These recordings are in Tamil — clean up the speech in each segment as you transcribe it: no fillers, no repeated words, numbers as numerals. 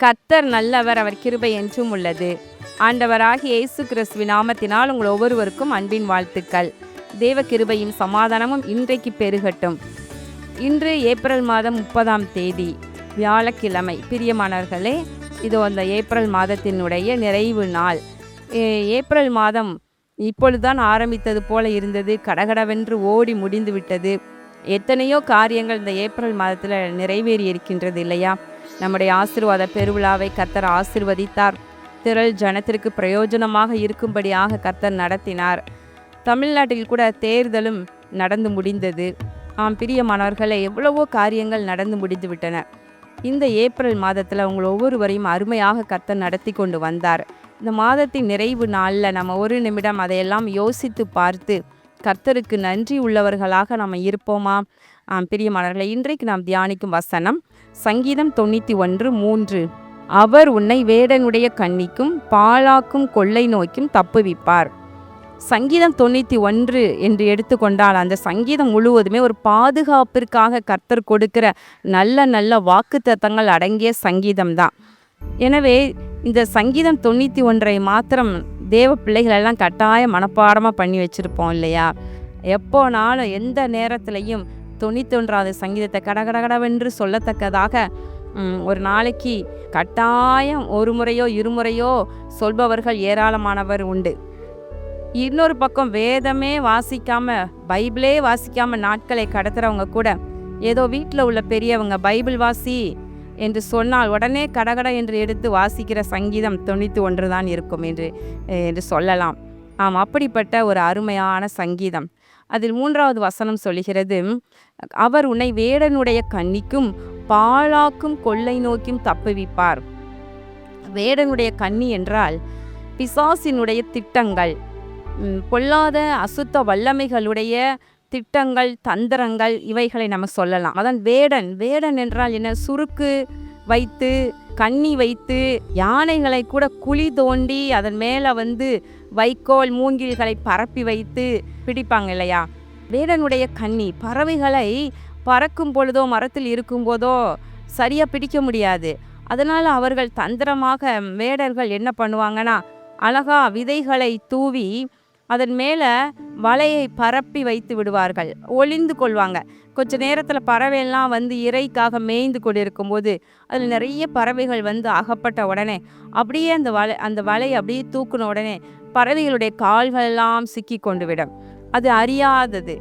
கர்த்தர் நல்லவர், அவர் கிருபை என்றும் உள்ளது. ஆண்டவராகிய இயேசு கிறிஸ்துவின் நாமத்தினால் உங்கள் ஒவ்வொருவருக்கும் அன்பின் வாழ்த்துக்கள். தேவ கிருபையும் சமாதானமும் இன்றைக்கு பெருகட்டும். இன்று ஏப்ரல் மாதம் 30ஆம் தேதி வியாழக்கிழமை. பிரியமானவர்களே, இது அந்த ஏப்ரல் மாதத்தினுடைய நிறைவு நாள். ஏப்ரல் மாதம் இப்பொழுதுதான் ஆரம்பித்தது போல இருந்தது. கடகடவென்று ஓடி முடிந்து விட்டது. எத்தனையோ காரியங்கள் இந்த ஏப்ரல் மாதத்தில் நிறைவேறி இருக்கின்றது இல்லையா? நம்முடைய ஆசீர்வாத பெருவிழாவை கர்த்தர் ஆசீர்வதித்தார். திரள் ஜனத்திற்கு பிரயோஜனமாக இருக்கும்படியாக கர்த்தர் நடத்தினார். தமிழ்நாட்டில் கூட தேர்தலும் நடந்து முடிந்தது. பிரியமானவர்களே, எவ்வளவோ காரியங்கள் நடந்து முடிந்து விட்டன. இந்த ஏப்ரல் மாதத்தில் உங்கள் ஒவ்வொருவரையும் அருமையாக கர்த்தர் நடத்தி கொண்டு வந்தார். இந்த மாதத்தின் நிறைவு நாளில் நம்ம ஒரு நிமிடம் அதையெல்லாம் யோசித்து பார்த்து கர்த்தருக்கு நன்றி உள்ளவர்களாக நம்ம இருப்போமா? பிரியமானவர்களே, இன்றைக்கு நாம் தியானிக்கும் வசனம் சங்கீதம் 91:3. அவர் உன்னை வேடனுடைய கண்ணிக்கும் பாழாக்கும் கொள்ளை நோய்க்கும் தப்புவிப்பார். சங்கீதம் 91 என்று எடுத்துக்கொண்டால் அந்த சங்கீதம் முழுவதுமே ஒரு பாதுகாப்பிற்காக கர்த்தர் கொடுக்கிற நல்ல நல்ல வாக்குத்தத்தங்கள் அடங்கிய சங்கீதம்தான். எனவே இந்த சங்கீதம் 91 மாத்திரம் தேவ பிள்ளைகளெல்லாம் கட்டாய மனப்பாடமாக பண்ணி வச்சுருப்போம் இல்லையா? எப்போனாலும் எந்த நேரத்துலையும் 91வது சங்கீதத்தை கடகடகடவென்று சொல்லத்தக்கதாக ஒரு நாளைக்கு கட்டாயம் ஒரு முறையோ இருமுறையோ சொல்பவர்கள் ஏராளமானவர் உண்டு. இன்னொரு பக்கம் வேதமே வாசிக்காம, பைபிளே வாசிக்காம நாட்களை கடத்துறவங்க கூட ஏதோ வீட்டில் உள்ள பெரியவங்க பைபிள் வாசி என்று சொன்னால் உடனே கடகட என்று எடுத்து வாசிக்கிற சங்கீதம் 91 தான் இருக்கும் என்று சொல்லலாம். அப்படிப்பட்ட ஒரு அருமையான சங்கீதம். அதில் 3வது வசனம் சொல்லுகிறது, அவர் உன்னை வேடனுடைய கண்ணிக்கும் பாழாக்கும் கொள்ளை நோக்கும் தப்புவிப்பார். வேடனுடைய கண்ணி என்றால் பிசாசினுடைய திட்டங்கள், பொல்லாத அசுத்த வல்லமைகளுடைய திட்டங்கள், தந்திரங்கள், இவைகளை நம்ம சொல்லலாம். அதான் வேடன். வேடன் என்றால் என்ன? சுருக்கு வைத்து, கண்ணி வைத்து, யானைகளை கூட குழி தோண்டி அதன் மேலே வைக்கோல் மூங்கில்களை பரப்பி வைத்து பிடிப்பாங்க இல்லையா? வேடனுடைய கண்ணி. பறவைகளை பறக்கும் பொழுதோ மரத்தில் இருக்கும்போதோ சரியாக பிடிக்க முடியாது. அதனால் அவர்கள் தந்திரமாக வேடர்கள் என்ன பண்ணுவாங்கன்னா, அழகா விதைகளை தூவி அதன் மேலே வலையை பரப்பி வைத்து விடுவார்கள். ஒளிந்து கொள்வாங்க. கொஞ்ச நேரத்தில் பறவையெல்லாம் இறைக்காக மேய்ந்து கொண்டிருக்கும் போது அதில் நிறைய பறவைகள் அகப்பட்ட உடனே அப்படியே அந்த வலையை அப்படியே தூக்குன உடனே பறவைகளுடைய கால்களெல்லாம் சிக்கி கொண்டு விடும். அது அறியாதது,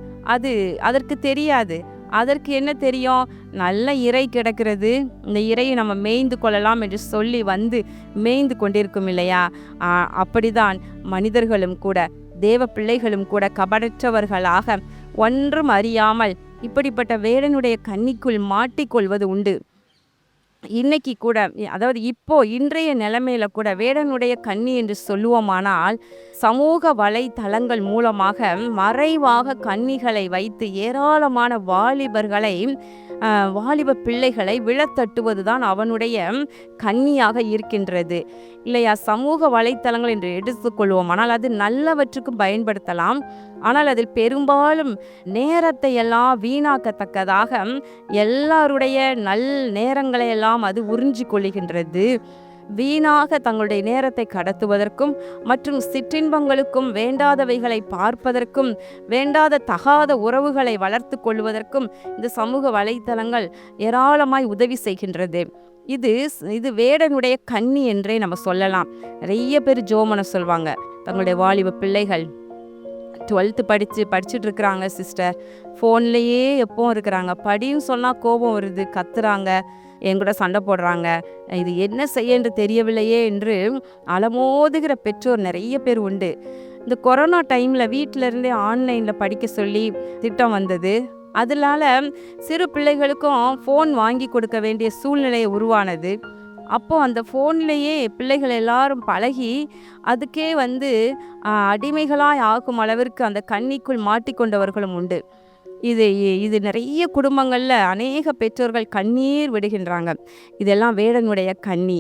அதற்கு தெரியாது. அதற்கு என்ன தெரியும்? நல்ல இறை கிடக்கிறது, இந்த இறையை நம்ம மேய்ந்து கொள்ளலாம் என்று சொல்லி மேய்ந்து கொண்டிருக்கும் இல்லையா? அப்படிதான் மனிதர்களும் கூட, தேவ பிள்ளைகளும் கூட கபடற்றவர்களாக ஒன்றும் அறியாமல் இப்படிப்பட்ட வேடனுடைய கண்ணிக்குள் மாட்டிக்கொள்வது உண்டு. இன்னைக்கு கூட, அதாவது இன்றைய நிலைமையில கூட வேடனுடைய கண்ணி என்று சொல்லுவோமானால் சமூக வலைத்தளங்கள் மூலமாக மறைவாக கண்ணிகளை வைத்து ஏராளமான வாலிப பிள்ளைகளை விழத்தட்டுவது தான் அவனுடைய கண்ணியாக இருக்கின்றது இல்லையா? சமூக வலைத்தளங்கள் என்று எடுத்துக்கொள்வோம். ஆனால் அது நல்லவற்றுக்கும் பயன்படுத்தலாம். ஆனால் அதில் பெரும்பாலும் நேரத்தை எல்லாம் வீணாக்கத்தக்கதாக எல்லாருடைய நேரங்களை எல்லாம் அது உறிஞ்சி கொள்ளுகின்றது. வீணாக தங்களுடைய நேரத்தை கடத்துவதற்கும் மற்றும் சிற்றின்பங்களுக்கும், வேண்டாதவைகளை பார்ப்பதற்கும், வேண்டாத தகாத உறவுகளை வளர்த்து கொள்வதற்கும் இந்த சமூக வலைத்தளங்கள் ஏராளமாய் உதவி செய்கின்றது. இது வேடனுடைய கண்ணி என்றே நம்ம சொல்லலாம். நிறைய பேர் ஜோமனை சொல்வாங்க. தங்களுடைய வாலிப பிள்ளைகள் 12th படிச்சுட்டு இருக்கிறாங்க சிஸ்டர், ஃபோன்லேயே எப்பவும் இருக்கிறாங்க. படியும் சொன்னால் கோபம் வருது, கத்துறாங்க, என் கூட சண்டை போடுறாங்க, இது என்ன செய்ய என்று தெரியவில்லையே என்று அலமோதுகிற பெற்றோர் நிறைய பேர் உண்டு. இந்த கொரோனா டைமில் வீட்டிலேருந்தே ஆன்லைனில் படிக்க சொல்லி திட்டம் வந்தது. அதனால சிறு பிள்ளைகளுக்கும் ஃபோன் வாங்கி கொடுக்க வேண்டிய சூழ்நிலை உருவானது. அப்போது அந்த ஃபோன்லேயே பிள்ளைகள் எல்லாரும் பழகி அதுக்கே அடிமைகளாய் ஆகும் அளவிற்கு அந்த கண்ணிக்குள் மாட்டிக்கொண்டவர்களும் உண்டு. இது நிறைய குடும்பங்களில் அநேக பெற்றோர்கள் கண்ணீர் விடுகின்றாங்க. இதெல்லாம் வேடனுடைய கண்ணி.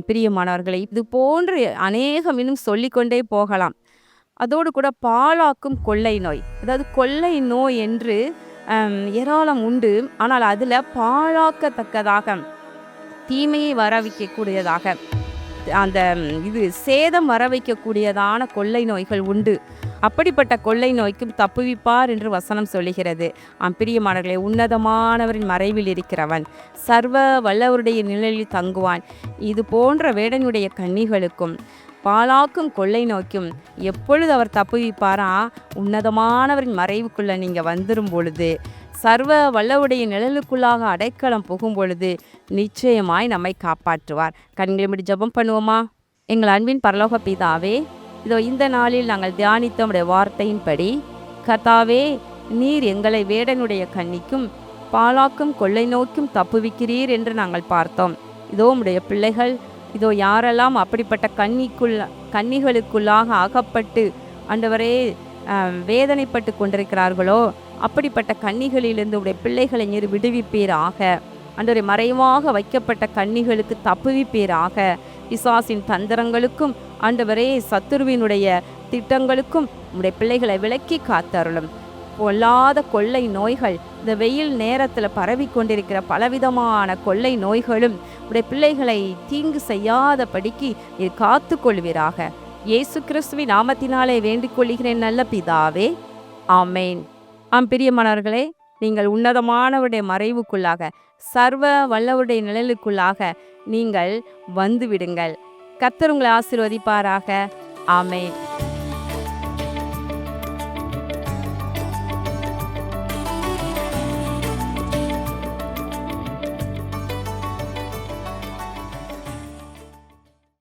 பிரியமானவர்களை, இது போன்று அநேகம் இன்னும் சொல்லிக்கொண்டே போகலாம். அதோடு கூட பாழாக்கும் கொள்ளை நோய், அதாவது கொள்ளை நோய் என்று ஏராளம் உண்டு. ஆனால் அதில் பாழாக்கத்தக்கதாக தீமையை வர வைக்கக்கூடியதாக, அந்த சேதம் வர வைக்கக்கூடியதான கொள்ளை நோய்கள் உண்டு. அப்படிப்பட்ட கொள்ளை நோய்க்கும் தப்புவிப்பார் என்று வசனம் சொல்லுகிறது. பிரியமானவர்களே, உன்னதமானவரின் மறைவில் இருக்கிறவன் சர்வ வல்லவருடைய நிழலில் தங்குவான். இது போன்ற வேடனுடைய கன்னிகளுக்கும் பாலாக்கும் கொள்ளை நோய்க்கும் எப்பொழுது அவர் தப்புவிப்பாரா? உன்னதமானவரின் மறைவுக்குள்ள நீங்கள் வந்துடும் பொழுது, சர்வ வல்லவுடைய நிழலுக்குள்ளாக அடைக்கலம் புகும் பொழுது நிச்சயமாய் நம்மை காப்பாற்றுவார். கண்களை மூடி ஜெபம் பண்ணுவோமா? எங்கள் அன்பின் பரலோக பிதாவே, இதோ இந்த நாளில் நாங்கள் தியானித்த உம்முடைய வார்த்தையின்படி, கர்த்தாவே, நீர் எங்களை வேடனுடைய கண்ணிக்கும் பாலாக்கும் கொள்ளை நோக்கும் தப்புவிக்கிறீர் என்று நாங்கள் பார்த்தோம். இதோ உம்முடைய பிள்ளைகள், இதோ யாரெல்லாம் அப்படிப்பட்ட கன்னிகளுக்குள்ளாக அகப்பட்டு ஆண்டவரே வேதனைப்பட்டு கொண்டிருக்கிறார்களோ, அப்படிப்பட்ட கன்னிகளிலிருந்து உடைய பிள்ளைகளை நீர் விடுவிப்பீராக. ஆண்டவரே, மறைவாக வைக்கப்பட்ட கன்னிகளுக்கு தப்புவிப்பீராக. பிசாசின் தந்திரங்களுக்கும் ஆண்டவரே சத்துருவினுடைய திட்டங்களுக்கும் உடைய பிள்ளைகளை விலக்கி காத்தருளும். பொல்லாத கொள்ளை நோய்கள், இந்த வெயில் நேரத்தில் பரவி கொண்டிருக்கிற பலவிதமான கொள்ளை நோய்களும் உடைய பிள்ளைகளை தீங்கு செய்யாதபடிக்கு நீர் காத்து கொள்வீராக. இயேசு கிறிஸ்துவின் நாமத்தினாலே வேண்டிக் கொள்கிறேன் நல்ல பிதாவே, ஆமேன். பிரியமானவர்களே, நீங்கள் உன்னதமானவருடைய மறைவுக்குள்ளாக, சர்வ வல்லவருடைய நிழலுக்குள்ளாக நீங்கள் வந்து விடுங்கள். கர்த்தர் உங்களை ஆசீர்வதிப்பாராக. ஆமேன்.